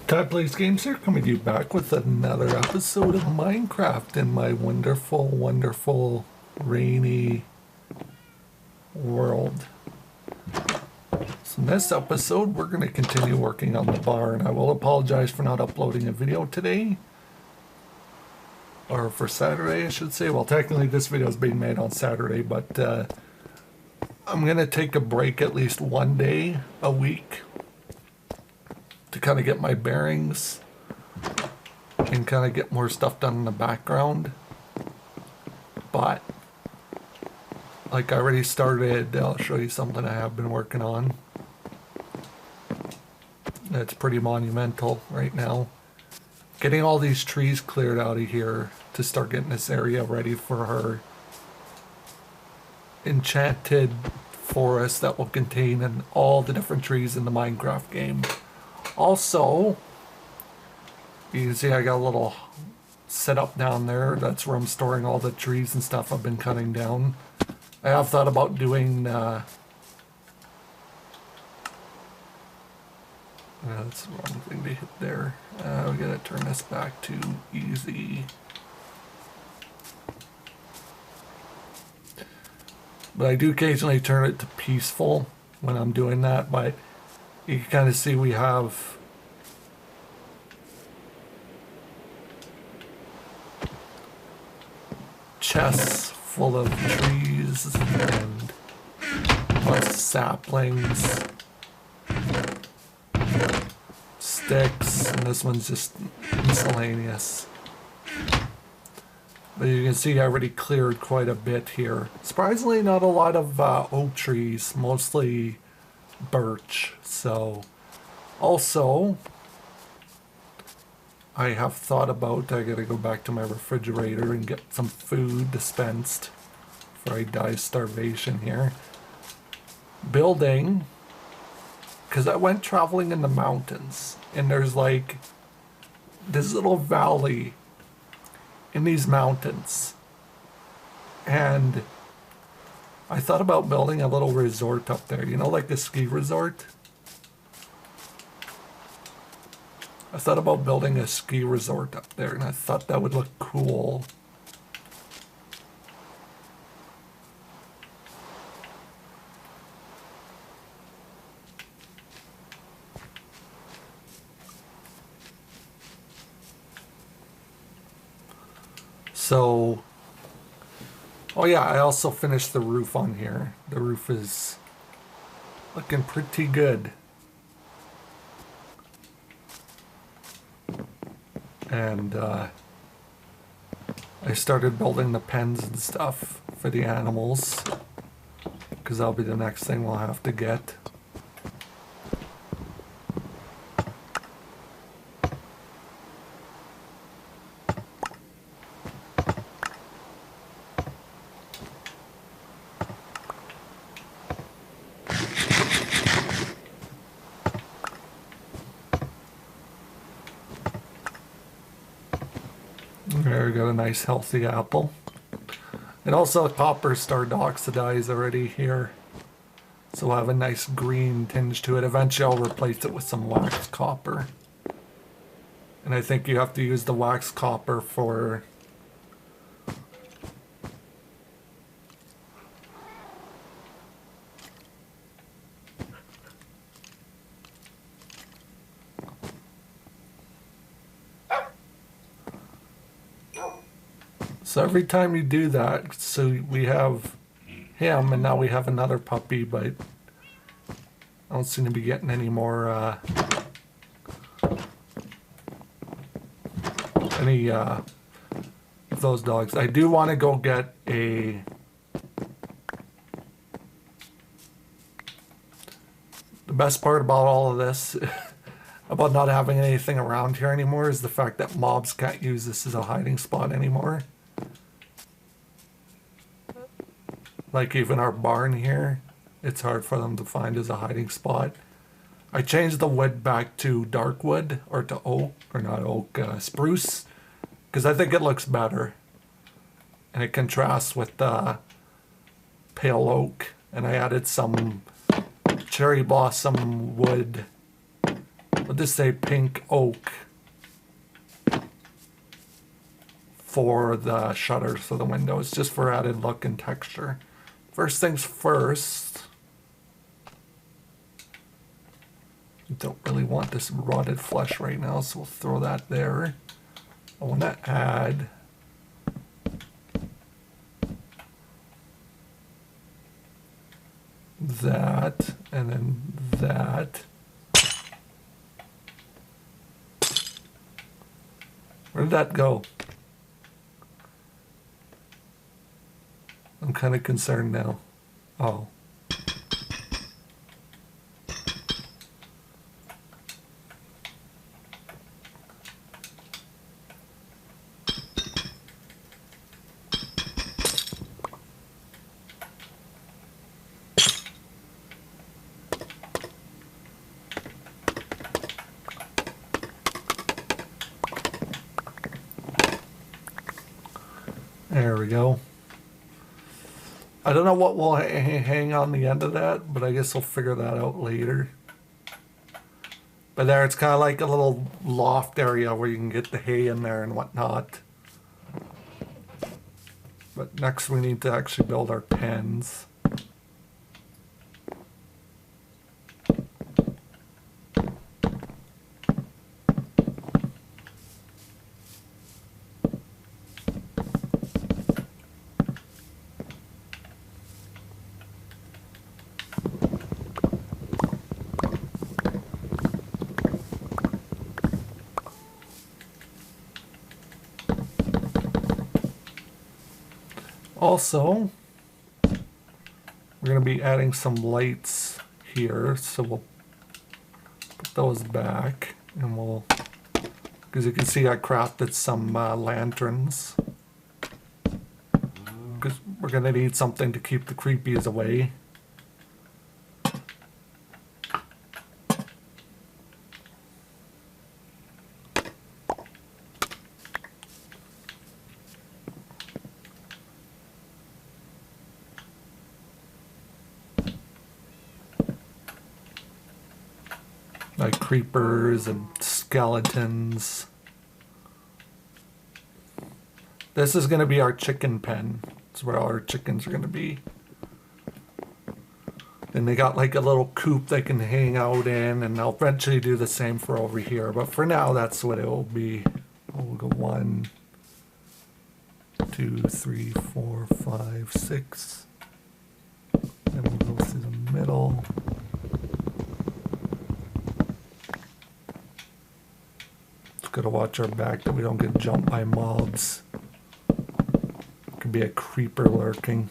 Todd Plays Games here, coming to you back with another episode of Minecraft in my wonderful, wonderful, rainy world. So in this episode, we're going to continue working on the barn. I will apologize for not uploading a video today. Or for Saturday, I should say. Well, technically this video is being made on Saturday, but I'm going to take a break at least one day a week to kind of get my bearings and kind of get more stuff done in the background. But like I already started, I'll show you something I have been working on. It's pretty monumental right now. Getting all these trees cleared out of here to start getting this area ready for her enchanted forest that will contain all the different trees in the Minecraft game. Also, you can see I got a little setup down there. That's where I'm storing all the trees and stuff I've been cutting down. I have thought about doing that's the wrong thing to hit there. We gotta turn this back to easy. But I do occasionally turn it to peaceful when I'm doing that, but you can kind of see we have chests full of trees and lots of saplings, sticks, and this one's just miscellaneous. But you can see I already cleared quite a bit here. Surprisingly, not a lot of oak trees, mostly birch. So also I have thought about, I gotta go back to my refrigerator and get some food dispensed before I die of starvation here. Building, because I went traveling in the mountains and there's like this little valley in these mountains, and I thought about building a little resort up there, you know, like a ski resort. I thought about building a ski resort up there, and I thought that would look cool. So, oh yeah, I also finished the roof on here. The roof is looking pretty good. And I started building the pens and stuff for the animals, because that'll be the next thing we'll have to get. There we got a nice healthy apple. And also copper started to oxidize already here. So we'll have a nice green tinge to it. Eventually I'll replace it with some wax copper. And I think you have to use the wax copper for so every time you do that, so we have him, and now we have another puppy, but I don't seem to be getting any more, of those dogs. I do want to go get the best part about all of this, about not having anything around here anymore, is the fact that mobs can't use this as a hiding spot anymore. Like even our barn here, it's hard for them to find as a hiding spot. I changed the wood back to dark wood, or to oak, or not oak, spruce, because I think it looks better. And it contrasts with the pale oak. And I added some cherry blossom wood But this say pink oak for the shutters of the windows, just for added look and texture. First things first, don't really want this rotted flesh right now, so we'll throw that there. I want to add that, and then that. Where did that go? I'm kind of concerned now. Oh. There we go. I don't know what will hang on the end of that, but I guess we'll figure that out later. But there, it's kind of like a little loft area where you can get the hay in there and whatnot. But next we need to actually build our pens. Also, we're going to be adding some lights here, so we'll put those back, and we'll, because you can see I crafted some lanterns, because we're going to need something to keep the creepies away. Like creepers and skeletons. This is going to be our chicken pen. It's where all our chickens are going to be. And they got like a little coop they can hang out in, and I'll eventually do the same for over here. But for now, that's what it will be. We'll go 1, 2, 3, 4, 5, 6. Then we'll go through the middle. Gotta watch our back that we don't get jumped by mobs. Could be a creeper lurking.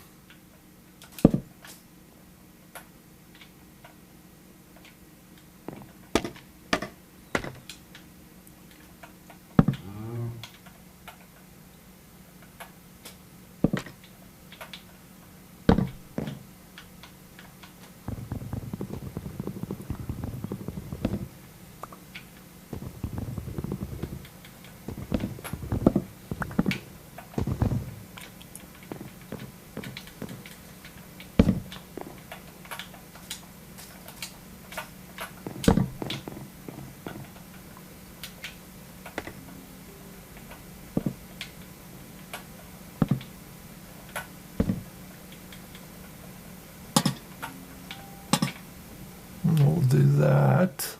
We'll do that.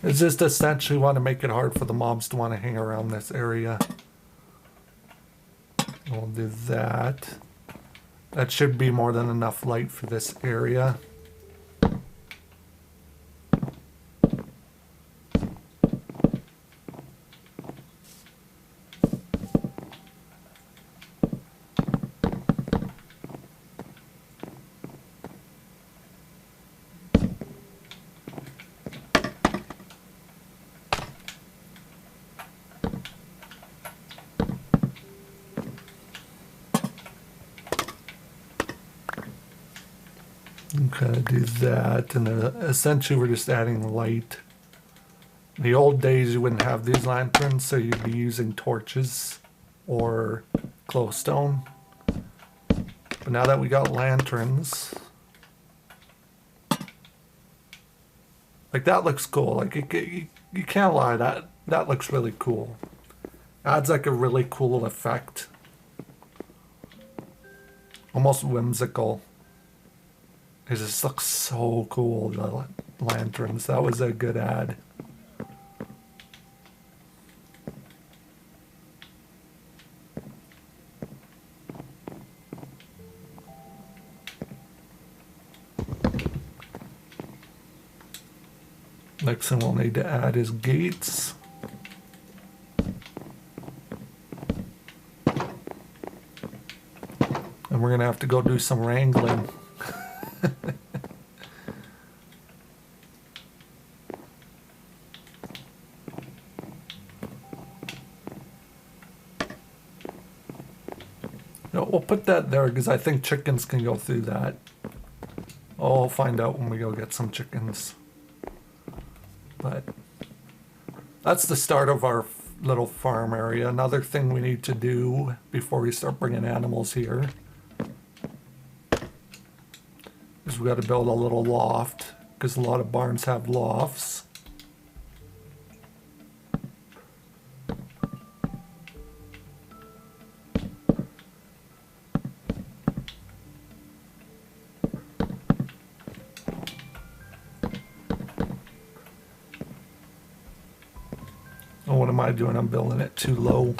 It's just essentially want to make it hard for the mobs to want to hang around this area. We'll do that. That should be more than enough light for this area. Okay, do that, and essentially we're just adding light. In the old days you wouldn't have these lanterns, so you'd be using torches or glowstone. But now that we got lanterns, Like that looks cool. Like you can't lie, that looks really cool. Adds like a really cool effect. Almost whimsical. It just looks so cool, the lanterns. That was a good ad. Next thing we'll need to add is gates. And we're gonna have to go do some wrangling. No, we'll put that there because I think chickens can go through that. Oh, I'll find out when we go get some chickens. But that's the start of our little farm area. Another thing we need to do before we start bringing animals here is we got to build a little loft because a lot of barns have lofts. Oh, what am I doing? I'm building it too low.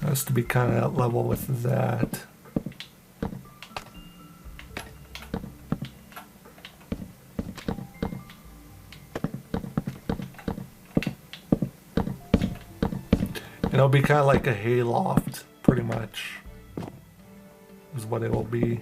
Has to be kind of at level with that. It'll be kind of like a hay loft, pretty much, is what it will be.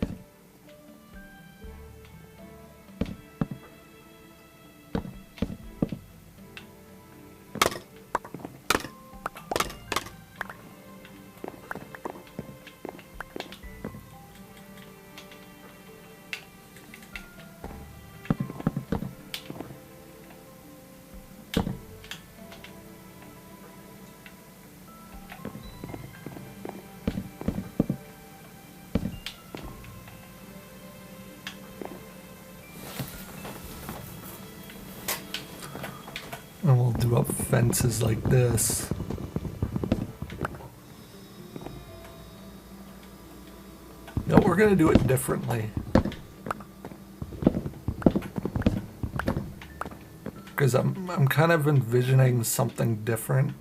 And we'll do up fences like this. No, we're gonna do it differently. Because I'm kind of envisioning something different.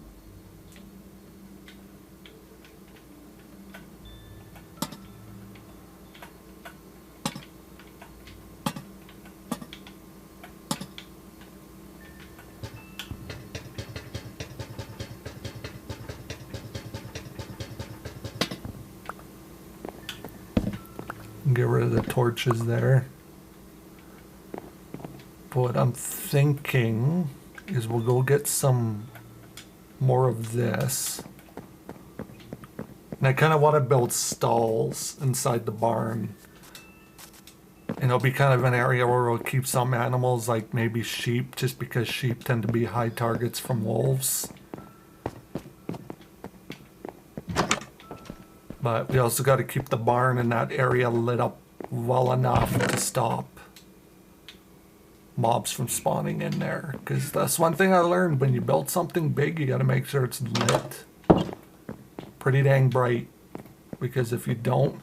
Get rid of the torches there. But what I'm thinking is we'll go get some more of this. And I kind of want to build stalls inside the barn. And it'll be kind of an area where we'll keep some animals, like maybe sheep, just because sheep tend to be high targets from wolves. But we also got to keep the barn in that area lit up well enough to stop mobs from spawning in there. Because that's one thing I learned. When you build something big, you got to make sure it's lit pretty dang bright. Because if you don't,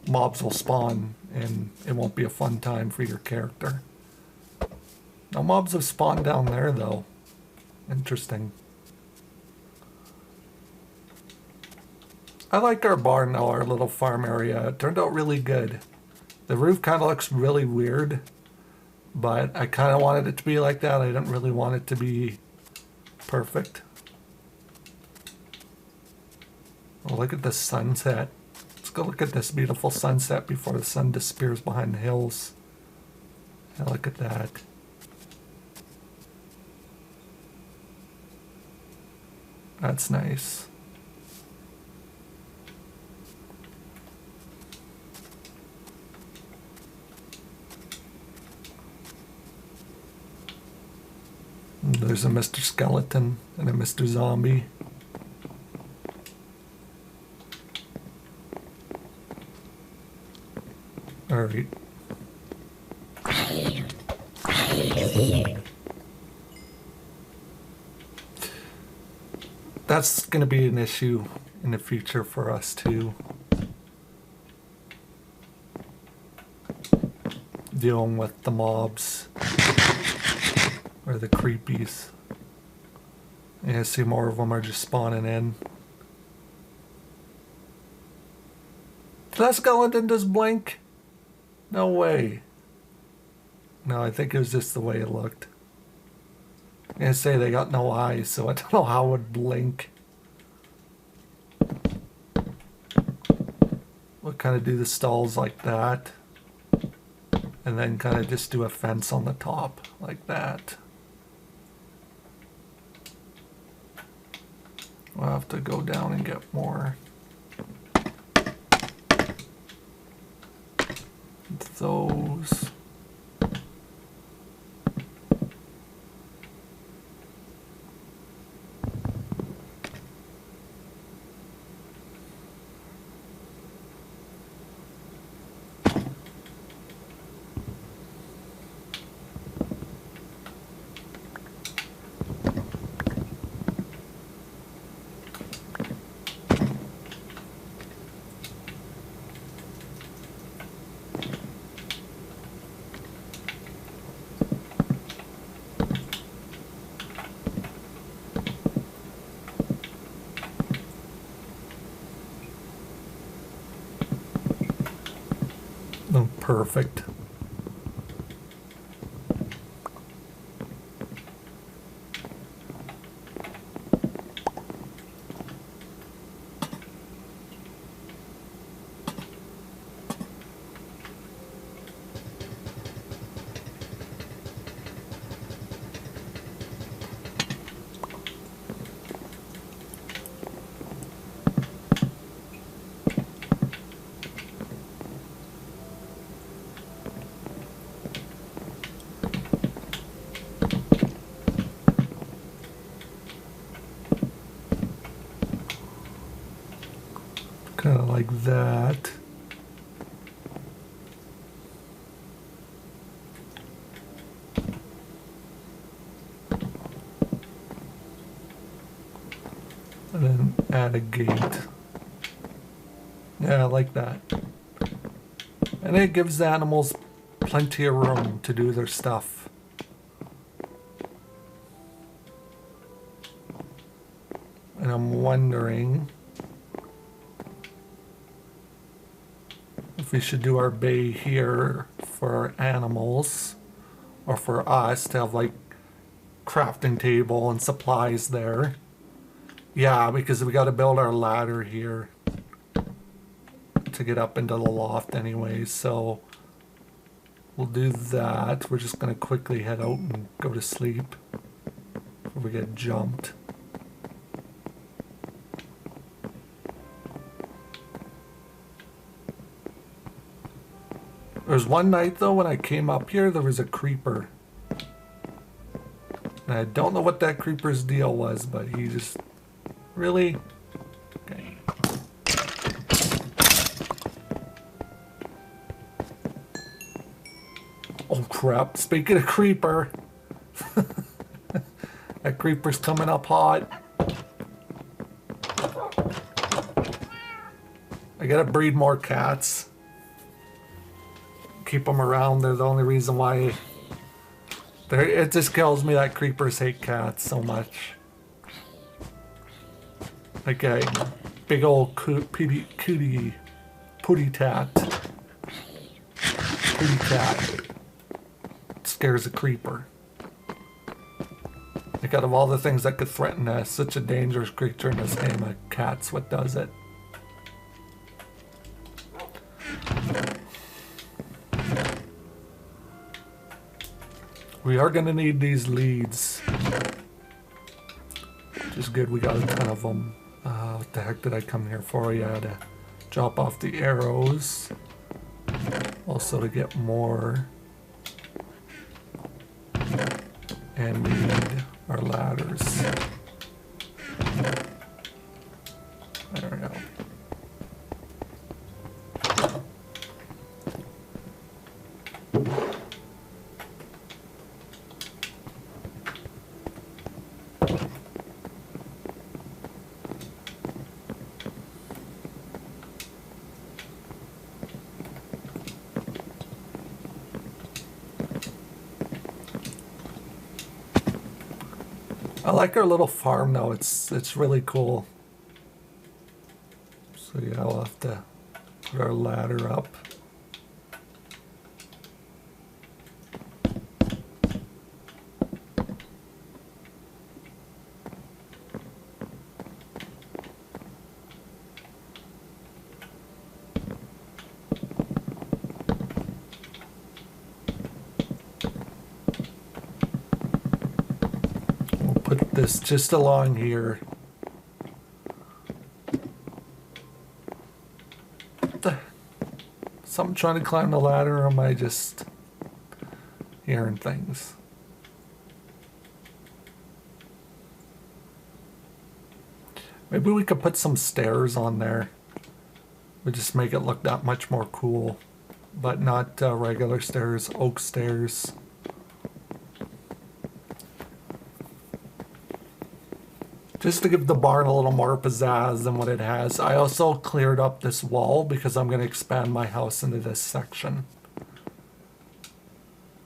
mobs will spawn and it won't be a fun time for your character. No mobs have spawned down there though. Interesting. I like our barn though, our little farm area. It turned out really good. The roof kind of looks really weird, but I kind of wanted it to be like that. I didn't really want it to be perfect. Oh, look at the sunset. Let's go look at this beautiful sunset before the sun disappears behind the hills. Yeah, look at that. That's nice. There's a Mr. Skeleton and a Mr. Zombie. Alright. That's going to be an issue in the future for us too. Dealing with the mobs or the creepies. Yeah, I see more of them are just spawning in. That skeleton just blink? No way. No, I think it was just the way it looked. I say they got no eyes, so I don't know how it would blink. We'll kind of do the stalls like that. And then kind of just do a fence on the top like that. We'll have to go down and get more. Those. Oh, perfect. Kind of like that. And then add a gate. Yeah, I like that. And it gives the animals plenty of room to do their stuff. And I'm wondering if we should do our bay here for animals, or for us to have like crafting table and supplies there. Yeah, because we got to build our ladder here to get up into the loft anyways, so we'll do that. We're just going to quickly head out and go to sleep before we get jumped. There was one night though when I came up here, there was a creeper. And I don't know what that creeper's deal was, but he just... Really? Okay. Oh crap, speaking of creeper. That creeper's coming up hot. I gotta breed more cats. Keep them around, they're the only reason why... It just kills me that creepers hate cats so much. Like a big old putty tat. Putty cat. Scares a creeper. Like out of all the things that could threaten us, such a dangerous creature in this game, a cat's what does it. We are going to need these leads. Which is good, we got a ton of them. What the heck did I come here for? Yeah, to drop off the arrows. Also to get more. And we need our our ladders. There we go. I like our little farm though, it's really cool. So yeah, I'll have to put our ladder up. Put this just along here. So I'm trying to climb the ladder, or am I just hearing things? Maybe we could put some stairs on there. Would just make it look that much more cool. But not regular stairs, oak stairs. Just to give the barn a little more pizzazz than what it has. I also cleared up this wall because I'm going to expand my house into this section.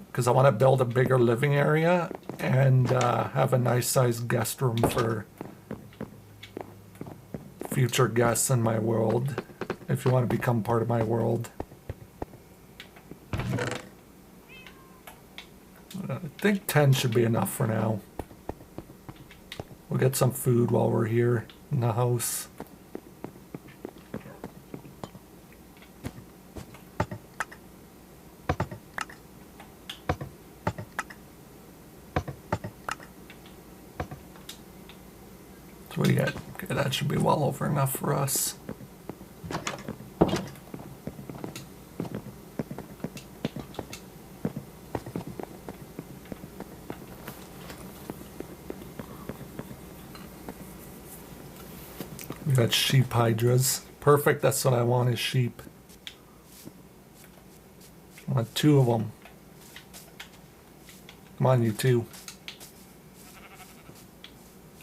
Because I want to build a bigger living area and have a nice sized guest room for future guests in my world. If you want to become part of my world. I think 10 should be enough for now. We'll get some food while we're here in the house. So we got, okay, that should be well over enough for us. We got sheep hydras. Perfect, that's what I want is sheep. I want 2 of them. Come on, you 2.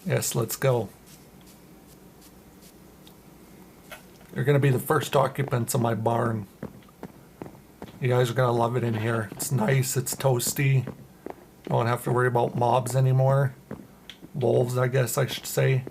Yes, let's go. You're gonna be the first occupants of my barn. You guys are gonna love it in here. It's nice, it's toasty. I won't have to worry about mobs anymore. Wolves, I guess I should say.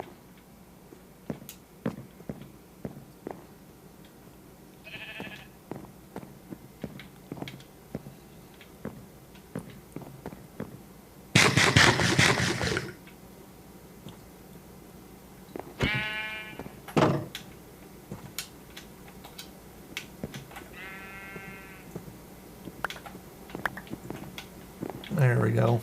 There we go.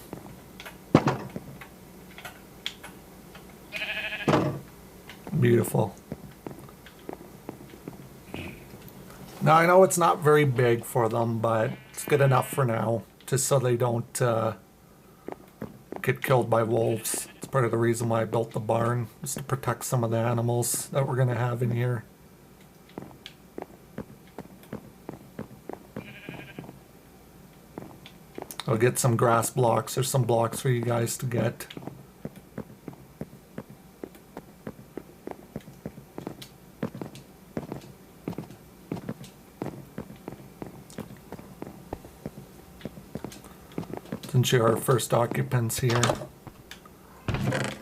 Beautiful. Now I know it's not very big for them, but it's good enough for now, just so they don't get killed by wolves. It's part of the reason why I built the barn, is to protect some of the animals that we're gonna have in here. I'll get some grass blocks or some blocks for you guys to get. Since you're our first occupants here.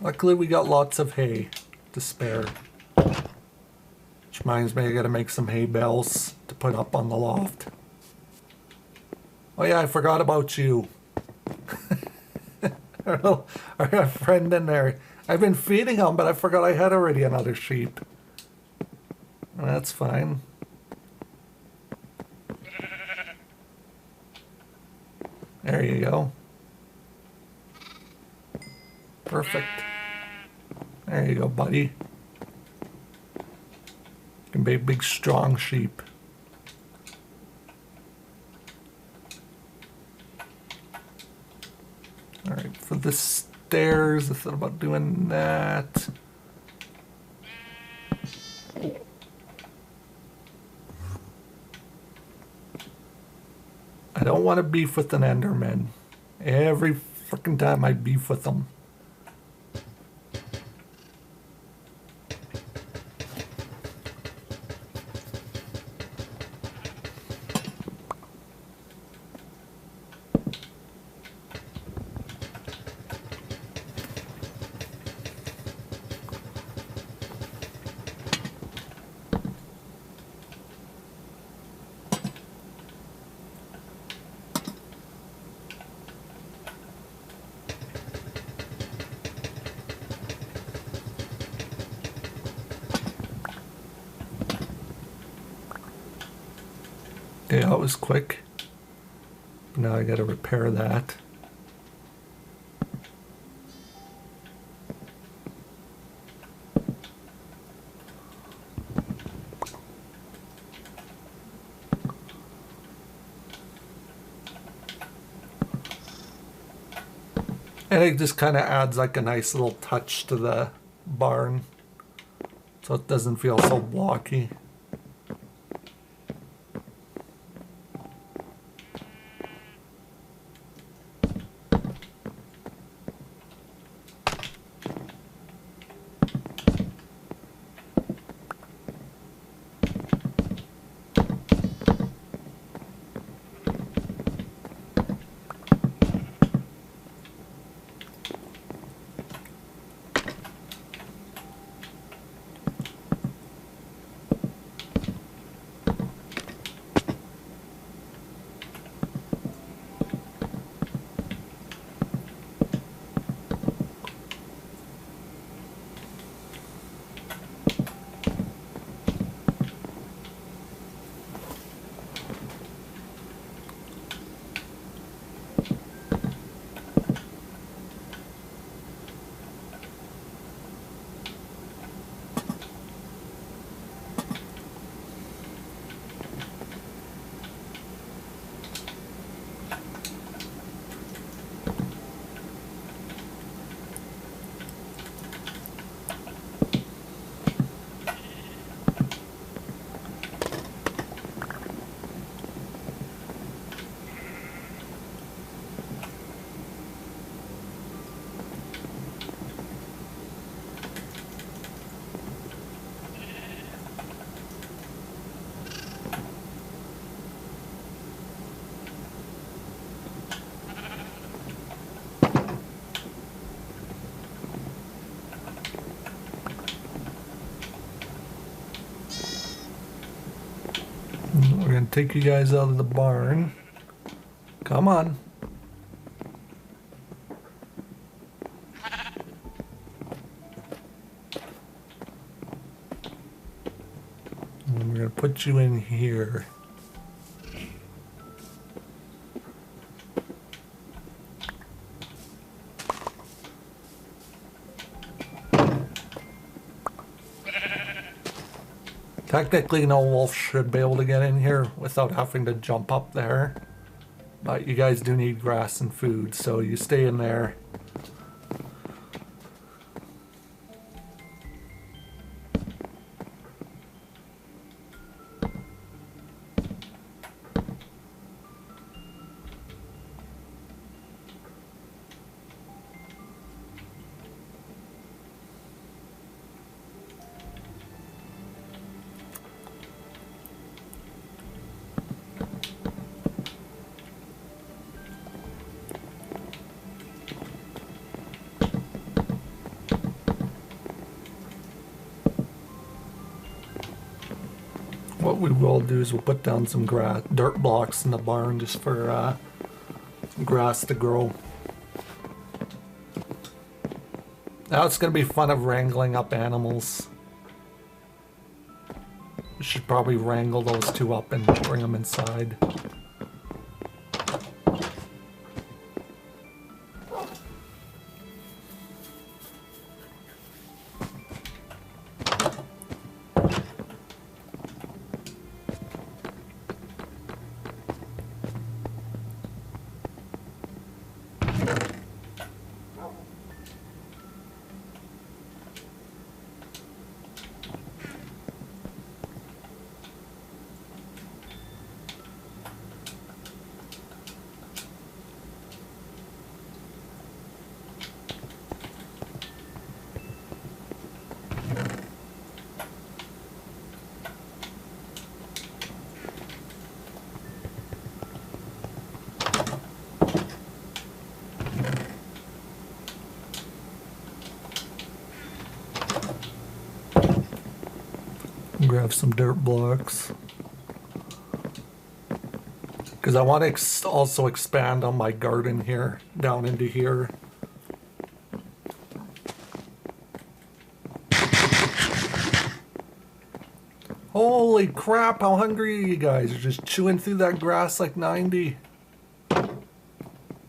Luckily we got lots of hay to spare. Which reminds me I gotta make some hay bales to put up on the loft. Oh yeah, I forgot about you. Our friend in there. I've been feeding him, but I forgot I had already another sheep. That's fine. There you go. Perfect. There you go, buddy. You can be a big, strong sheep. Alright, for this stairs. I thought about doing that. I don't want to beef with an Enderman. Every freaking time I beef with them. Yeah, that was quick. Now I gotta repair that. And it just kind of adds like a nice little touch to the barn, so it doesn't feel so blocky. We're gonna take you guys out of the barn. Come on. And we're gonna put you in here. Technically, no wolf should be able to get in here without having to jump up there. But you guys do need grass and food, so you stay in there. What we will do is we'll put down some dirt blocks in the barn just for some grass to grow. Now it's going to be fun of wrangling up animals. We should probably wrangle those two up and bring them inside. grab some dirt blocks. Because I want to also expand on my garden here, down into here. Holy crap, how hungry are you guys? You're just chewing through that grass like 90.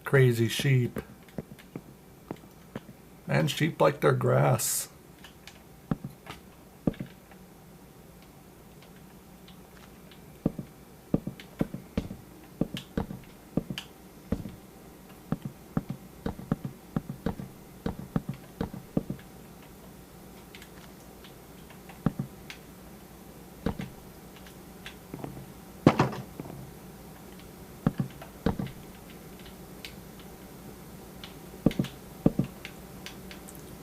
Crazy sheep. Man, sheep like their grass.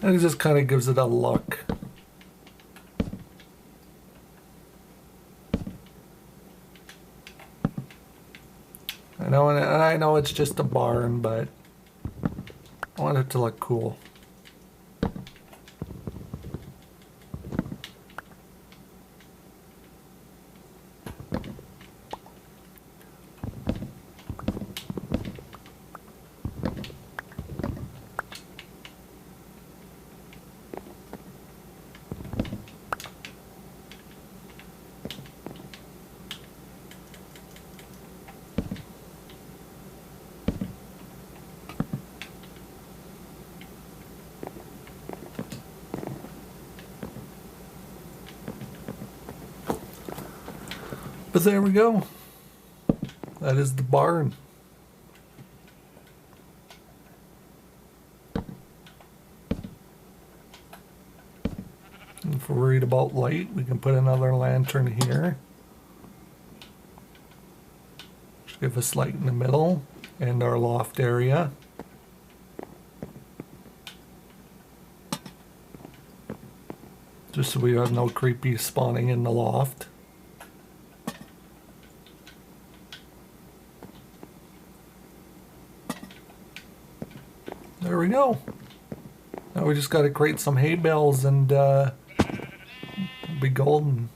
And it just kind of gives it a look. I know it's just a barn, but I want it to look cool. But there we go. That is the barn. If we're worried about light, we can put another lantern here. Just give us light in the middle and our loft area. Just so we have no creepy spawning in the loft. There we go. Now we just got to create some hay bales and be golden.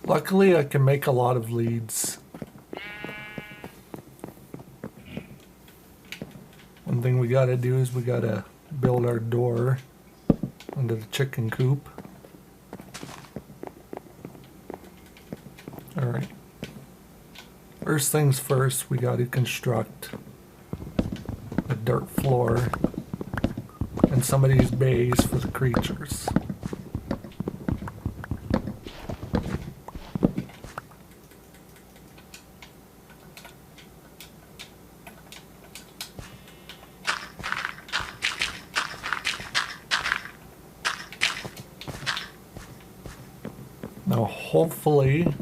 Luckily, I can make a lot of leads. One thing we got to do is we got to build our door into the chicken coop. Alright. First things first, we got to construct a dirt floor and some of these bays for the creatures. Now hopefully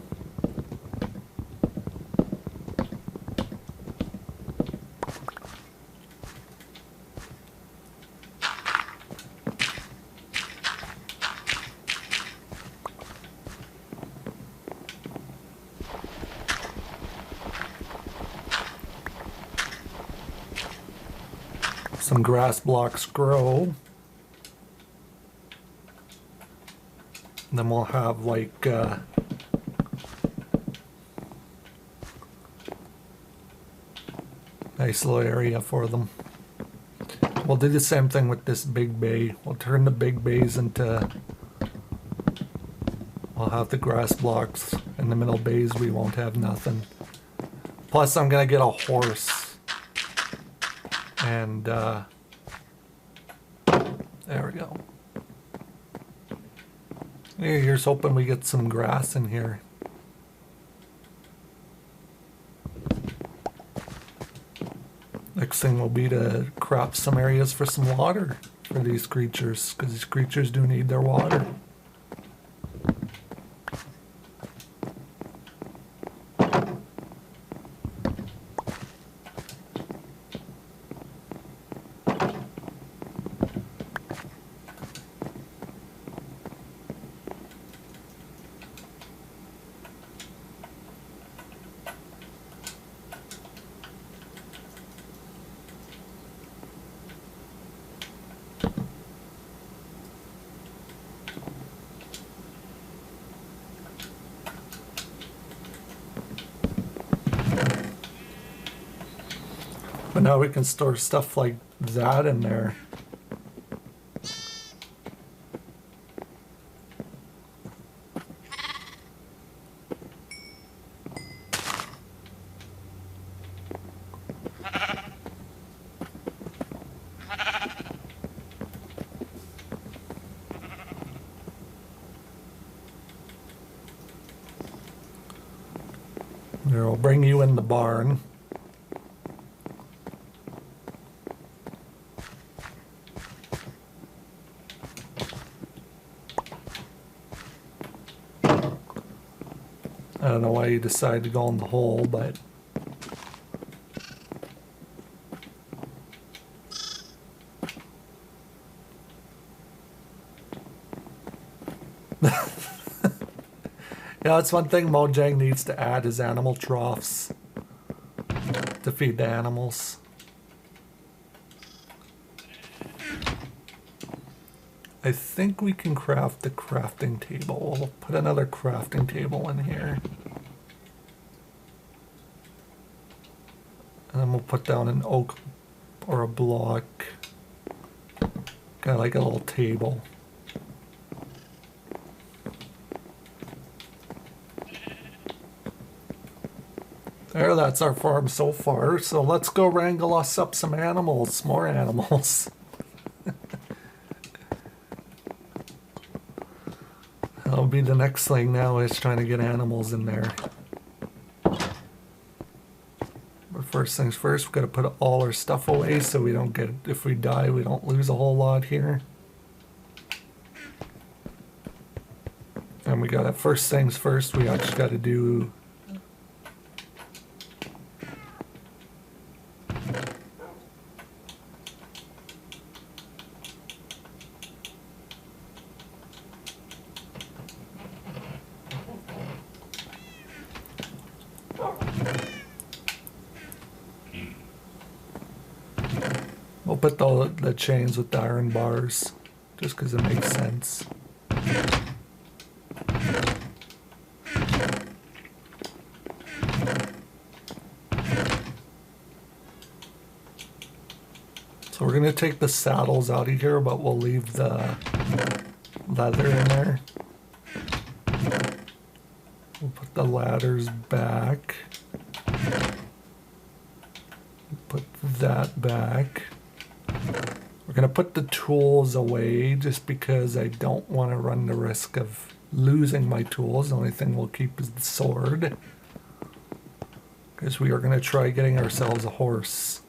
some grass blocks grow. Then we'll have like nice little area for them. We'll do the same thing with this big bay. We'll turn the big bays into, we'll have the grass blocks. In the middle bays we won't have nothing. Plus I'm gonna get a horse. And there we go. Here's hoping we get some grass in here. Next thing will be to crop some areas for some water for these creatures, because these creatures do need their water. But now we can store stuff like that in there. Here, I'll bring you in the barn. I don't know why you decided to go in the hole, but yeah, that's one thing Mojang needs to add is animal troughs to feed the animals. I think we can craft the crafting table. We'll put another crafting table in here. And then we'll put down an oak or a block. Kind of like a little table. There, that's our farm so far. So let's go wrangle us up some animals, more animals. That'll be the next thing now, is trying to get animals in there. But first things first, we've got to put all our stuff away so we don't get, if we die, we don't lose a whole lot here. And we got to, first things first, we actually got to do we'll put the chains with the iron bars, just because it makes sense. So we're going to take the saddles out of here, but we'll leave the leather in there. We'll put the ladders back. Put that back. We're going to put the tools away just because I don't want to run the risk of losing my tools. The only thing we'll keep is the sword. Because we are going to try getting ourselves a horse.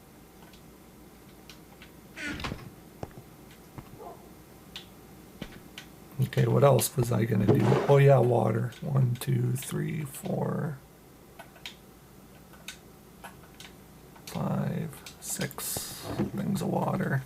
Okay, what else was I going to do? Oh yeah, water. 1, 2, 3, 4, 5, 6 things of water.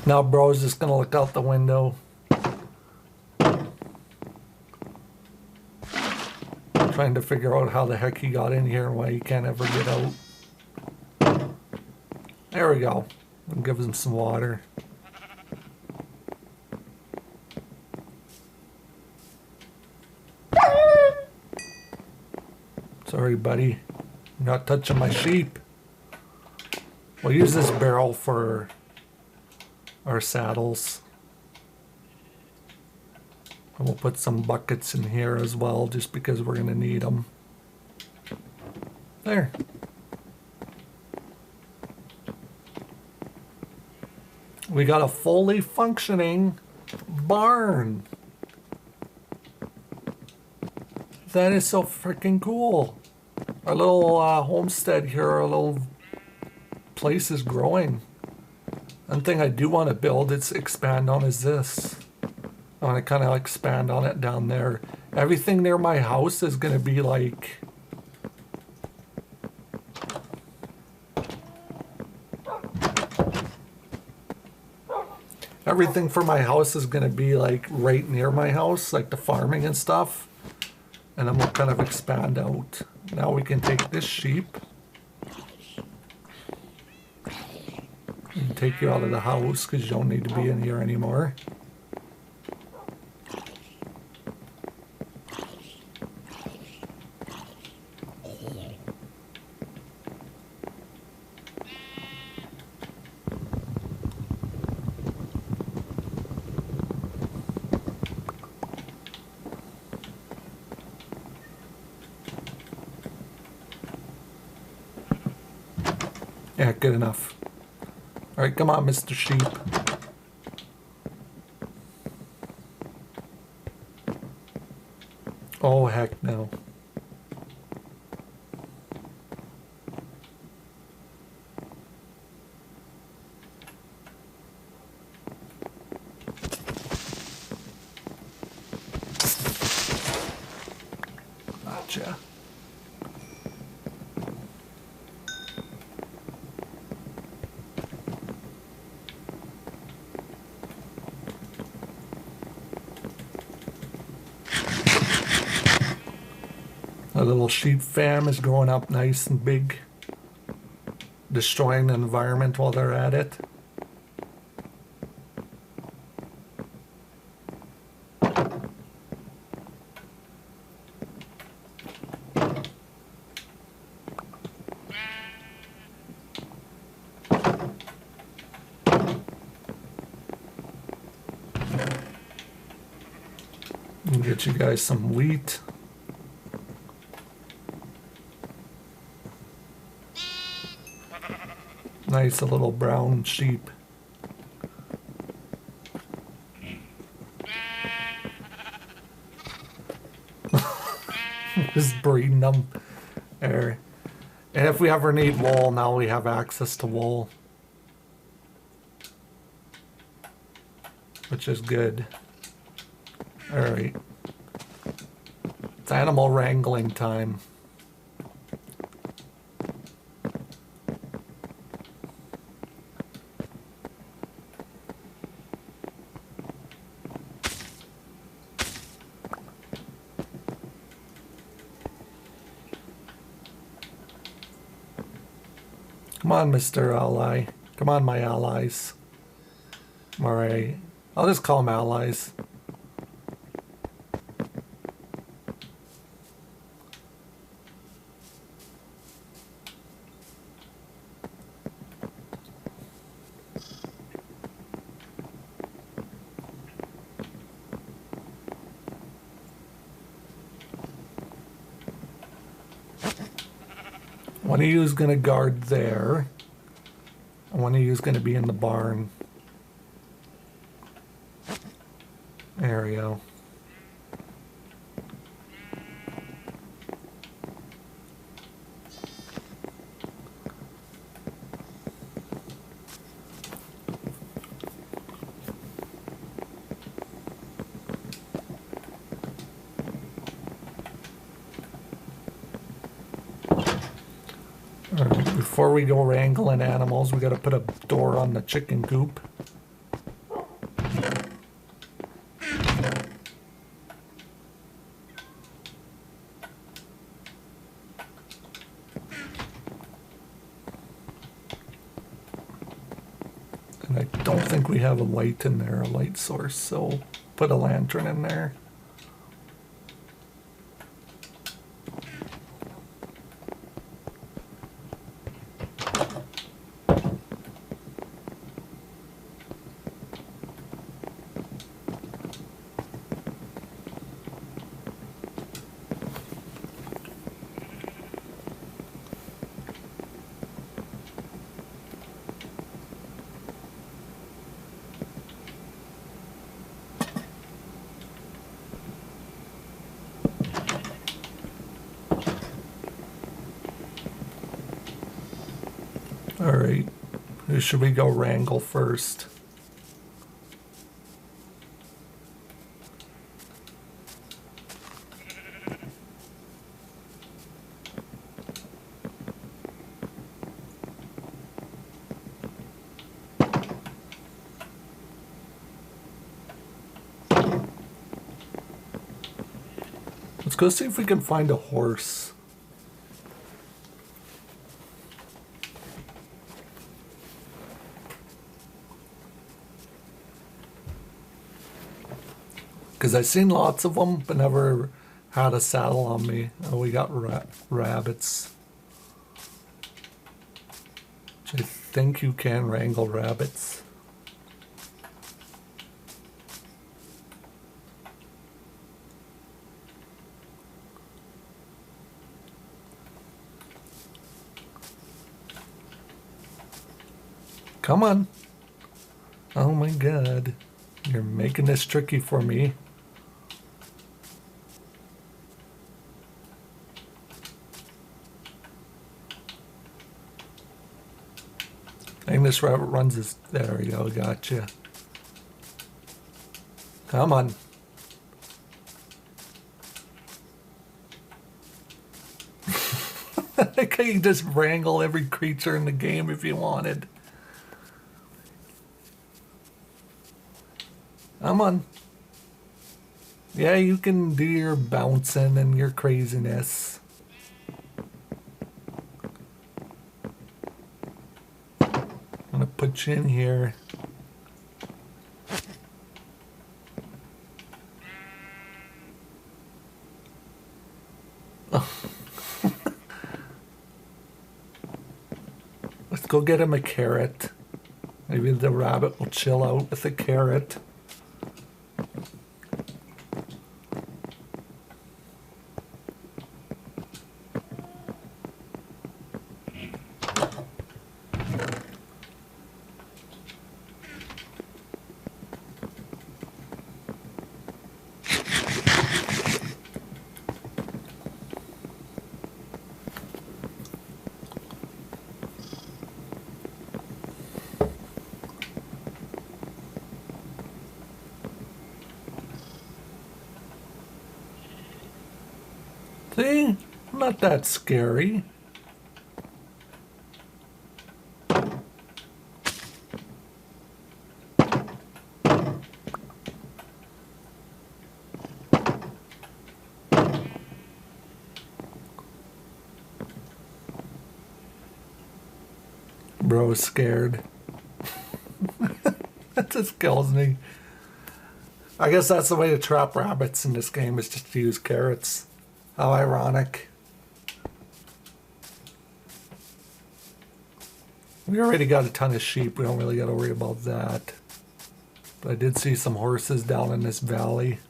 Now bro's just gonna look out the window. Trying to figure out how the heck he got in here and why he can't ever get out. There we go. We'll give him some water. Sorry, buddy. You're not touching my sheep. We'll use this barrel for our saddles. And we'll put some buckets in here as well, just because we're going to need them. There. We got a fully functioning barn. That is so freaking cool. Our little homestead here, our little place is growing. One thing I do want to build, expand on, is this. I want to kind of expand on it down there. Everything near my house is going to be like everything for my house is going to be like right near my house, like the farming and stuff. And then we'll kind of expand out. Now we can take this sheep and take you out of the house because you don't need to be in here anymore. Yeah, good enough. All right, come on, Mr. Sheep. Oh, heck no. Gotcha. A little sheep farm is growing up nice and big, destroying the environment while they're at it. And get you guys some wheat. Nice, a little brown sheep. Just breeding them there. And if we ever need wool, now we have access to wool, which is good. Alright. It's animal wrangling time. Come on, Mr. Ally. Come on, my allies. Alright. I'll just call them allies. One of you is going to guard there. And one of you is going to be in the barn. There we go. Before we go wrangling animals, we gotta put a door on the chicken coop. And I don't think we have a light in there, a light source, so put a lantern in there. Alright, who should we go wrangle first? go see if we can find a horse. Because I've seen lots of them, but never had a saddle on me. Oh, we got rabbits. I think you can wrangle rabbits. Come on. Oh my god. You're making this tricky for me. I think this rabbit runs his... There we go, gotcha. Come on. I think you can just wrangle every creature in the game if you wanted. Come on. Yeah, you can do your bouncing and your craziness. I'm gonna put you in here. Oh. Let's go get him a carrot. Maybe the rabbit will chill out with a carrot. See? Not that scary. Bro is scared. That just kills me. I guess that's the way to trap rabbits in this game, is just to use carrots. How ironic. We already got a ton of sheep. We don't really got to worry about that. But I did see some horses down in this valley.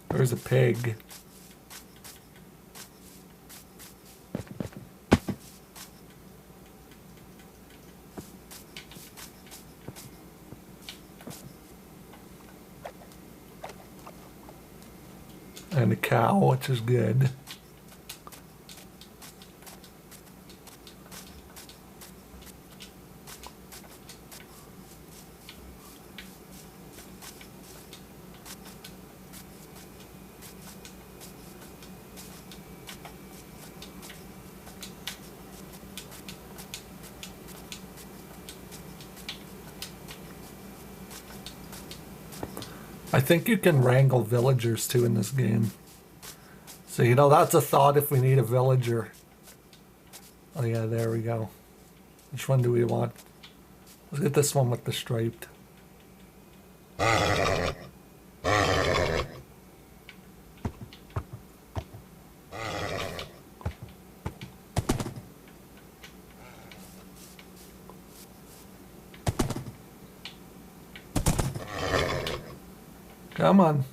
There's a pig. And a cow, which is good. I think you can wrangle villagers too in this game. So, you know, that's a thought if we need a villager. Oh yeah, there we go. Which one do we want? Let's get this one with the striped. Come on.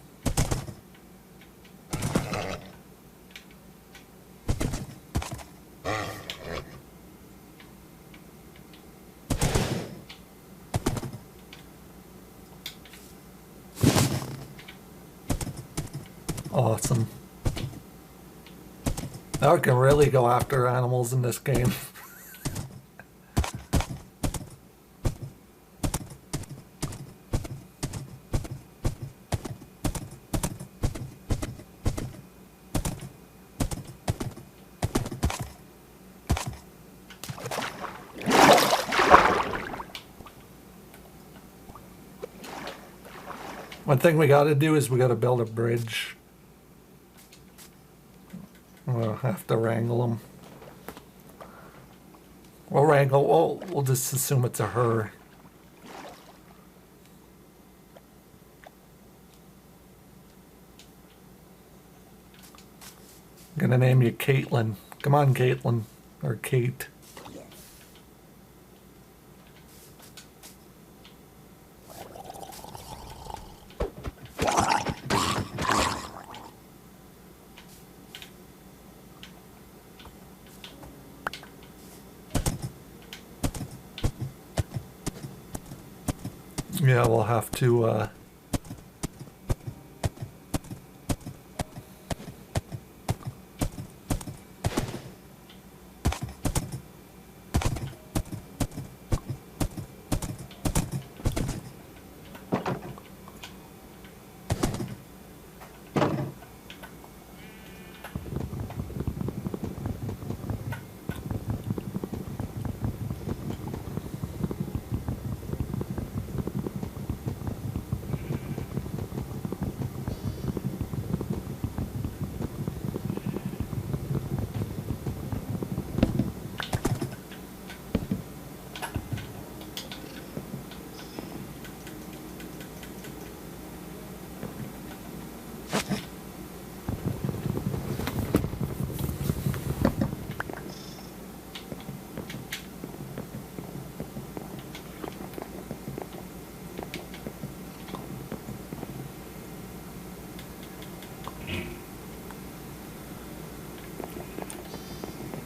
Awesome. Now we can really go after animals in this game. One thing we got to do is we got to build a bridge. We'll have to wrangle them. We'll wrangle. We'll just assume it's a her. I'm gonna name you Caitlin. Come on, Caitlin. Or Kate. Yeah, we'll have to,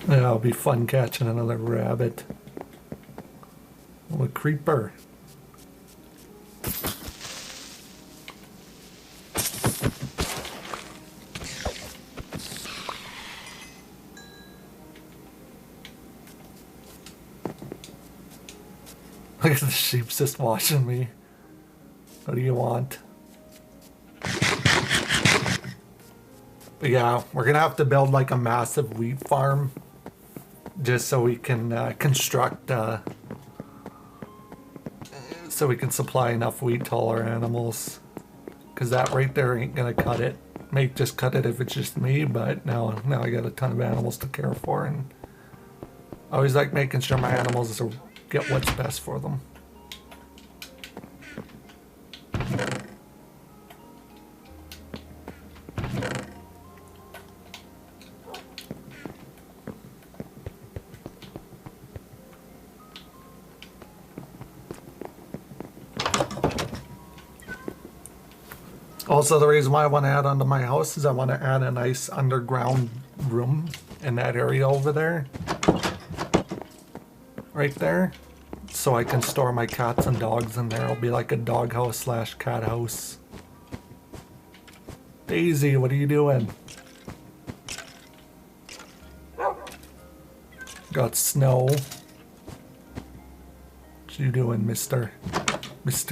yeah, it'll be fun catching another rabbit. Oh, a creeper. Look at the sheep just watching me. What do you want? But yeah, we're gonna have to build like a massive wheat farm just so we can construct, so we can supply enough wheat to all our animals. Because that right there ain't gonna cut it. May just cut it if it's just me, but now I got a ton of animals to care for, and I always like making sure my animals get what's best for them. Also, the reason why I want to add onto my house is I want to add a nice underground room in that area over there. Right there. So I can store my cats and dogs in there. It'll be like a dog house slash cat house. Daisy, what are you doing? Got snow. What you doing, Mr.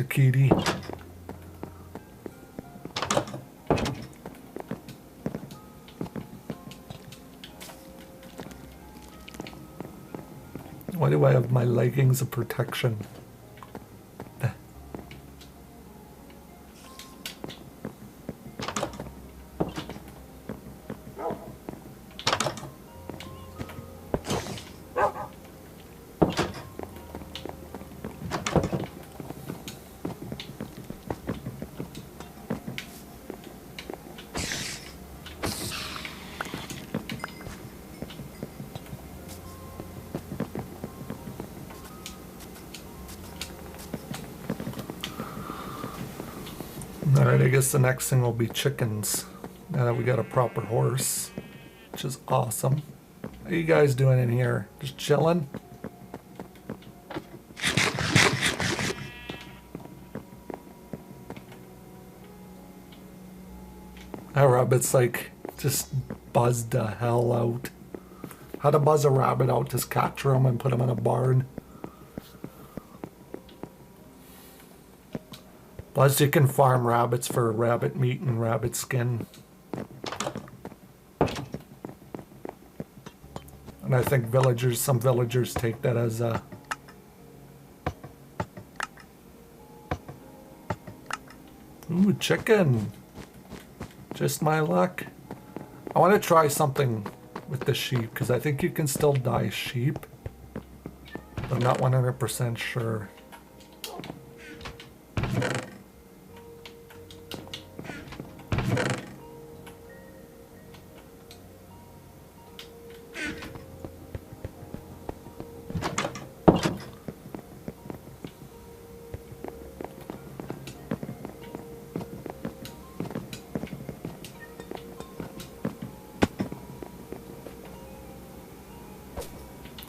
Kitty? Why do I have my leggings of protection? Alright, I guess the next thing will be chickens. Now that we got a proper horse, which is awesome. How you guys doing in here? Just chilling? That rabbit's like just buzzed the hell out. How to buzz a rabbit out, just capture him and put him in a barn. Plus you can farm rabbits for rabbit meat and rabbit skin. And I think some villagers take that as a... Ooh, Ooh, chicken. Just my luck. I want to try something with the sheep because I think you can still dye sheep. But I'm not 100% sure.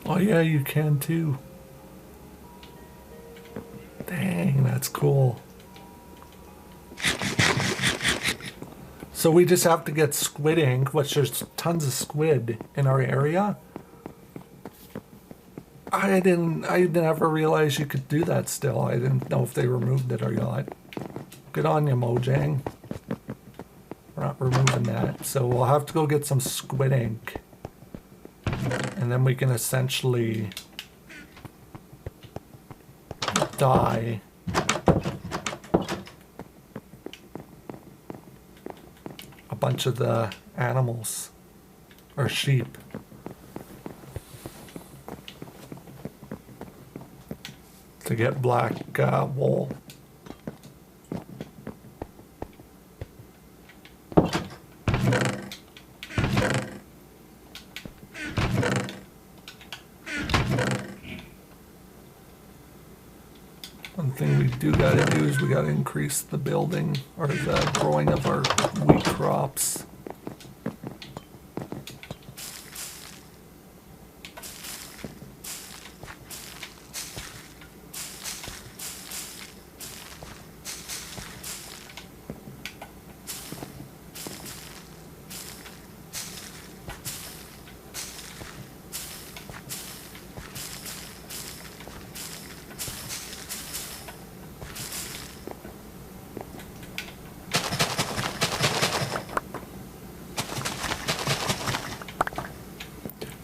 Oh yeah, you can too. Dang, that's cool. So we just have to get squid ink, which there's tons of squid in our area. I never realized you could do that still. I didn't know if they removed it or not. Good on you, Mojang. We're not removing that. So we'll have to go get some squid ink. And then we can essentially dye a bunch of the animals or sheep. To get black wool. One thing we do gotta do is we gotta increase the building or the growing of our wheat crops.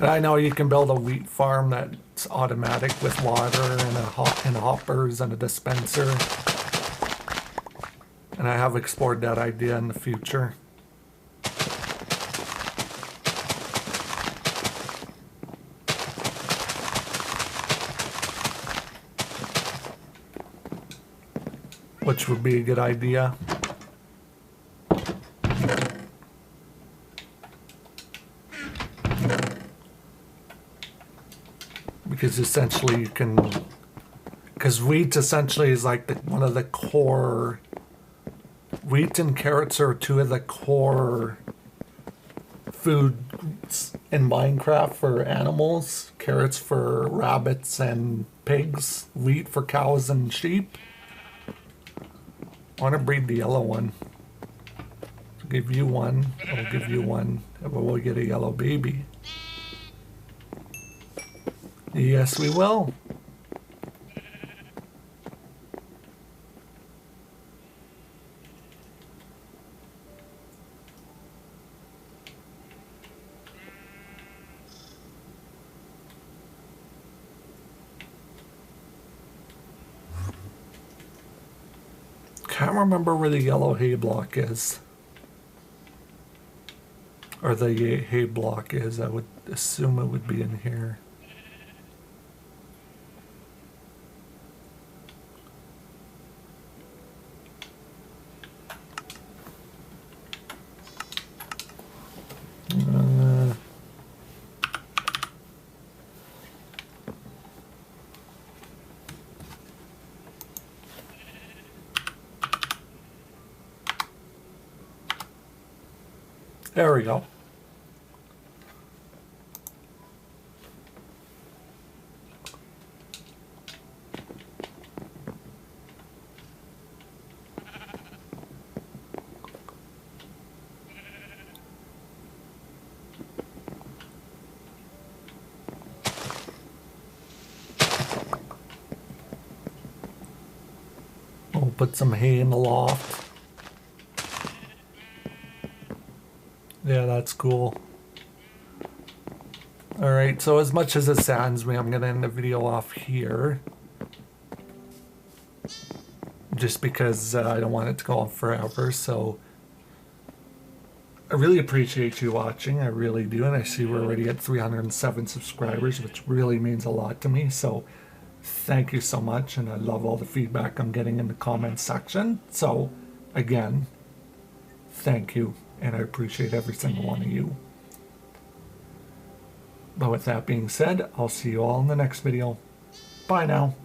And I know you can build a wheat farm that's automatic with water and hoppers and a dispenser. And I have explored that idea in the future. Which would be a good idea. Because essentially you can, because wheat essentially is like one of the core, wheat and carrots are two of the core foods in Minecraft for animals. Carrots for rabbits and pigs, wheat for cows and sheep. I want to breed the yellow one. I'll give you one, I'll give you one, and we'll get a yellow baby. Yes, we will. Can't remember where the yellow hay block is. Or the hay block is. I would assume it would be in here. There we go. We'll put some hay in the loft. Yeah, that's cool. Alright, so as much as it saddens me, I'm going to end the video off here. just because I don't want it to go on forever. So I really appreciate you watching. I really do. And I see we're already at 307 subscribers, which really means a lot to me. So thank you so much. And I love all the feedback I'm getting in the comments section. So again, thank you. And I appreciate every single one of you. But with that being said, I'll see you all in the next video. Bye now.